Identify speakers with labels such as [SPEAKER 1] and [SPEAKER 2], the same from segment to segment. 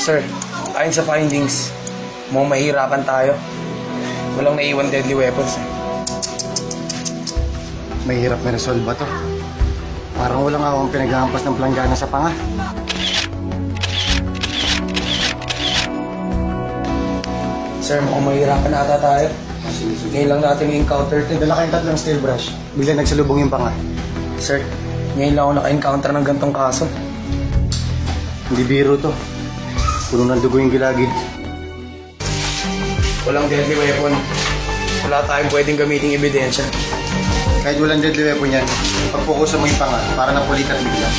[SPEAKER 1] Sir, ayon sa findings, mukhang mahihirapan tayo. Walang naiwan deadly weapons.
[SPEAKER 2] Mahirap na resolve ba to? Parang walang akong pinaghahampas ng planggana sa panga.
[SPEAKER 1] Sir, mukhang mahihirapan na ata tayo. Ngayon lang natin i-encounter ito.
[SPEAKER 2] Dala kayong tatlong steel brush. Bigla nagsalubong yung panga.
[SPEAKER 1] Sir, ngayon lang ako naka-encounter ng gantong kaso.
[SPEAKER 2] Hindi biro to. Puno ng dugo yung gilagid.
[SPEAKER 1] Walang deadly weapon. Wala tayong pwedeng gamiting ebidensya.
[SPEAKER 2] Kahit walang deadly weapon yan, pagpukusan mo yung panga para napulit at bigla.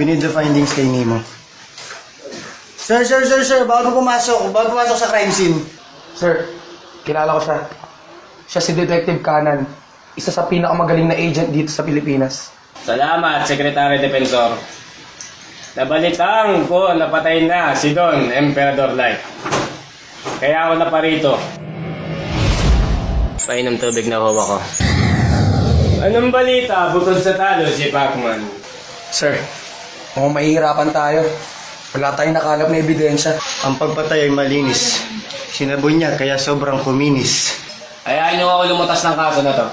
[SPEAKER 2] We need the findings kay Nemo. Sir, bago pumasok sa crime scene.
[SPEAKER 1] Sir, kilala ko siya. Siya si Detective Canan, isa sa pinakamagaling na agent dito sa Pilipinas.
[SPEAKER 3] Salamat, Secretary Defensor. Nabalitang ko napatay na si Don Emperador Light. Kaya ako naparito. Painom tubig na huwa ko. Anong balita bukod sa talo si Pacman?
[SPEAKER 1] Sir, mukhang mahihirapan tayo. Wala tayong nakalap na ebidensya.
[SPEAKER 2] Ang pagpatay ay malinis. Sinabon niya kaya sobrang kuminis.
[SPEAKER 3] Ayahin niyo ako lumutas ng kaso na to.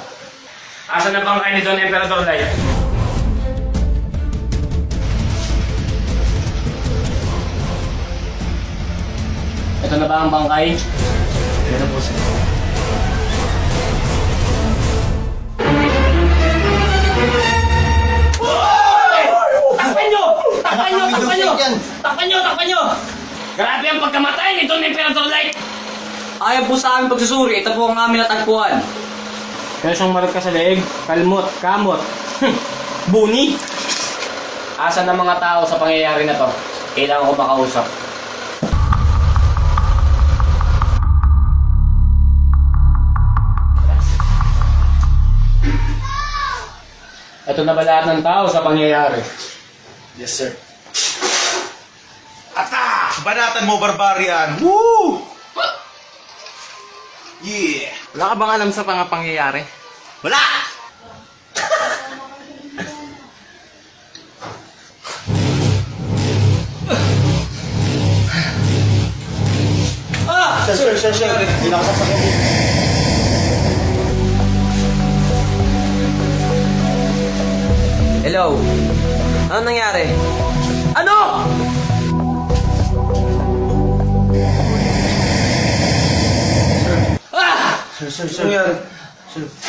[SPEAKER 3] Asan na bang kayo ni Don Emperador Light? Ito na ba ang bangkay?
[SPEAKER 1] Yan na po, sir.
[SPEAKER 3] Takpan nyo! Takpan nyo! Grabe ang pagkamatay ni Don Emperador Light!
[SPEAKER 4] Ayaw po sa aming pagsusuri, ito po ang aming natagpuan.
[SPEAKER 3] Kaya siyang marag ka sa leeg, kalmot, kamot, buni. Asan ang mga tao sa pangyayari na to? Kailangan ko makausap. Ito na ba lahat ng tao sa pangyayari?
[SPEAKER 1] Yes, sir.
[SPEAKER 5] Ata! Banatan mo, barbarian! Woo! Yeah!
[SPEAKER 4] Wala ka bang alam sa mga pangyayari?
[SPEAKER 5] Wala!
[SPEAKER 2] Sir. Hindi na ako sasakyan.
[SPEAKER 4] Hello? Ano nangyari? Ano?
[SPEAKER 2] Sir.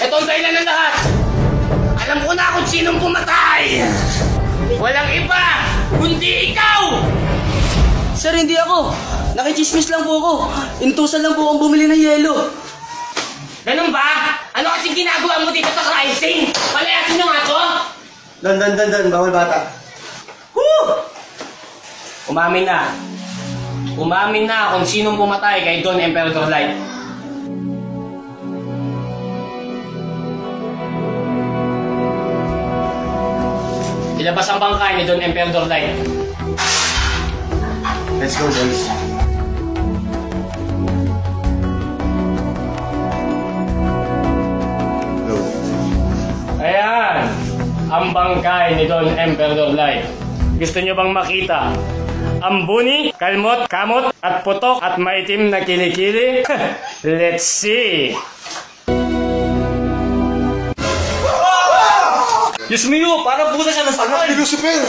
[SPEAKER 3] Ito ang dahilan ng lahat! Alam ko na kung sinong pumatay! Walang iba, kundi ikaw!
[SPEAKER 4] Sir, hindi ako. Nakichismis lang po ako. Inutusan lang po akong bumili ng yelo.
[SPEAKER 3] Ganun ba? Ano kasi ginagawa mo dito sa crime scene? Palayasin nyo nga to?
[SPEAKER 2] Dan. Bawal bata.
[SPEAKER 3] Woo! Umamin na. Umamin na kung sinong pumatay kay Don Emperador Light. Ilabas ang bangkay ni Don Emperador Light.
[SPEAKER 2] Let's go, boys. Go.
[SPEAKER 3] Ayan, ang bangkay ni Don Emperador Light. Gusto nyo bang makita ang buni, kalmot, kamot, at putok at maitim na kilikili? Let's see!
[SPEAKER 4] Diyos mo, parang pusa siya ng sakay.
[SPEAKER 5] Lucifer!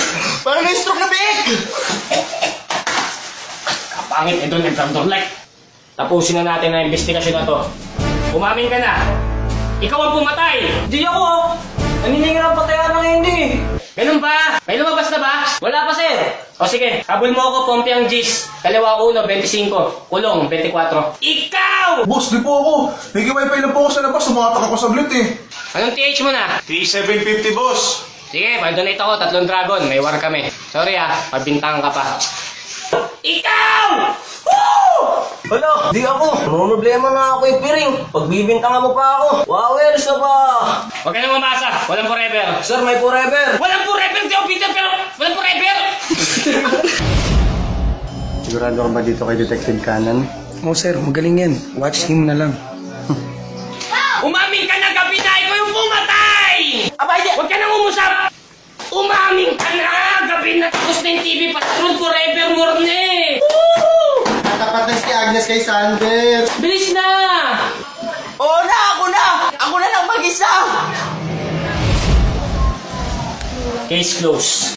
[SPEAKER 5] Parang na-stroke na biig!
[SPEAKER 3] Kapangit ni Don Emperador Light. Tapusin na natin ang investigasyon na to. Umamin ka na. Ikaw ang pumatay!
[SPEAKER 4] Di ako. Naniningin ang patayan ng hindi.
[SPEAKER 3] Ganun ba? May lumabas na ba?
[SPEAKER 4] Wala pa, sir.
[SPEAKER 3] O sige, habol mo ako, Pompiang Gis. Kaliwa 1, 25. Kulong, 24. Ikaw!
[SPEAKER 5] Boss, di po ako. Nag-wifi lang po ako sa labas. Sumatak ako sa blit eh.
[SPEAKER 3] Anong TH mo na?
[SPEAKER 5] T750, boss.
[SPEAKER 3] Sige, mag-donate ako. 3 dragon. May war kami. Sorry pabintangan ka pa. Ikaw! Woo!
[SPEAKER 4] Hala, di ako. Ano problema na ako ipiring. Pagbibintangan mo pa ako. Wowers na ba?
[SPEAKER 3] Huwag ka nang mamasa. Walang forever.
[SPEAKER 4] Sir, may forever.
[SPEAKER 3] Walang forever! Di ako Peter, pero walang forever!
[SPEAKER 2] Sigurado ka ba dito kay Detective Canan?
[SPEAKER 1] Oh, sir, magaling yan. Watch him na lang.
[SPEAKER 3] Umamin ka na gabi na ikaw yung pumatay! Coming ka na! Gabi na tapos na yung TV Patrol Forevermore na eh! Woo!
[SPEAKER 2] Tatapat na si Agnes kay Sander.
[SPEAKER 3] Bilis na!
[SPEAKER 4] Oo na! Ako na! Ako na lang mag-isa!
[SPEAKER 3] Case closed.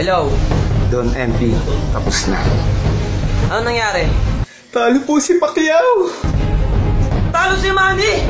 [SPEAKER 4] Hello?
[SPEAKER 2] Don MP, tapos na.
[SPEAKER 4] Ano nangyari?
[SPEAKER 2] Talo po si Pacquiao!
[SPEAKER 4] Talo si Manny!